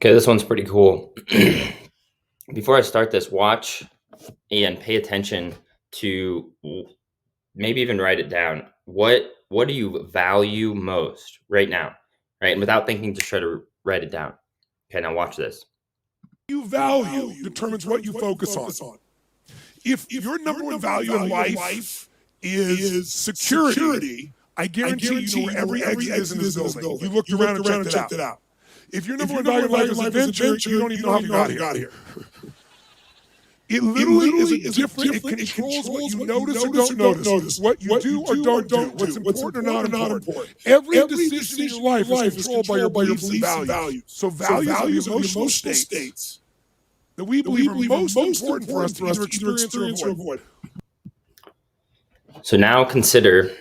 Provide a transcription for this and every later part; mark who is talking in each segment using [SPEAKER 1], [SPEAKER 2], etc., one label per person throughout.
[SPEAKER 1] Okay, this one's pretty cool. Before I start this, watch and pay attention to maybe even write it down. What do you value most right now? Right? And without thinking, just try to write it down. Okay, now watch this.
[SPEAKER 2] You value determines what you focus on. If your number one value in life is security, I guarantee you know where every exit is in this building. You looked around and checked it out. If your number one value in life is adventure, you don't even know how you got here. It literally is different. It controls what you notice or don't notice, what you do or don't do, what's important or not important. Every decision in your life is controlled by your beliefs and values. So values are the emotional states that we believe are most important for us to either experience or avoid.
[SPEAKER 1] So now consider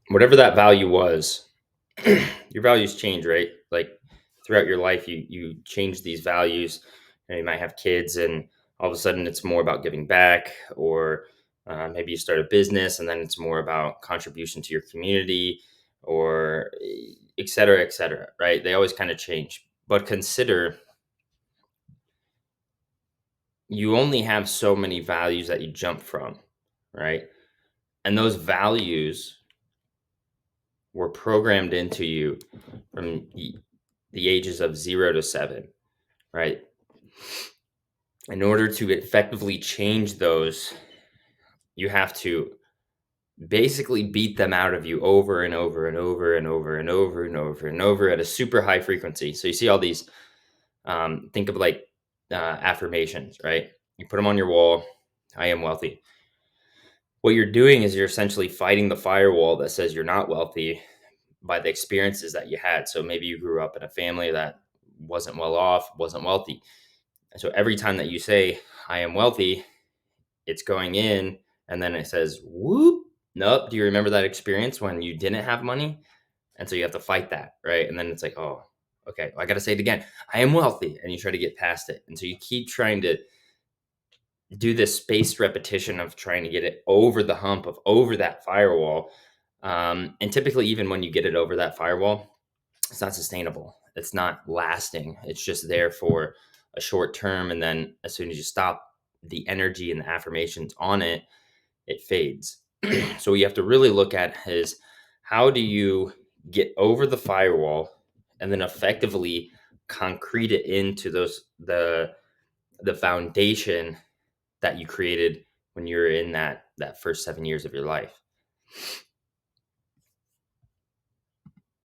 [SPEAKER 1] whatever that value was. Your values change, right? Like throughout your life, you change these values. You might have kids, and all of a sudden, it's more about giving back, or maybe you start a business, and then it's more about contribution to your community, or et cetera. Right? They always kind of change. But consider you only have so many values that you jump from, right? And those values were programmed into you from the ages of 0 to 7, right? In order to effectively change those, you have to basically beat them out of you over and over and over and over and over and over and over at a super high frequency. So you see all these, think of like affirmations, right? You put them on your wall. I am wealthy. What you're doing is you're essentially fighting the firewall that says you're not wealthy by the experiences that you had. So maybe you grew up in a family that wasn't well off, wasn't wealthy. And so every time that you say, I am wealthy, it's going in and then it says, whoop. Nope. Do you remember that experience when you didn't have money? And so you have to fight that, right? And then it's like, oh, okay, I got to say it again. I am wealthy. And you try to get past it. And so you keep trying to do this spaced repetition of trying to get it over the hump of over that firewall. And typically, even when you get it over that firewall, it's not sustainable. It's not lasting. It's just there for a short term. And then as soon as you stop the energy and the affirmations on it, it fades. So what you have to really look at is how do you get over the firewall and then effectively concrete it into the foundation that you created when you're in that first 7 years of your life.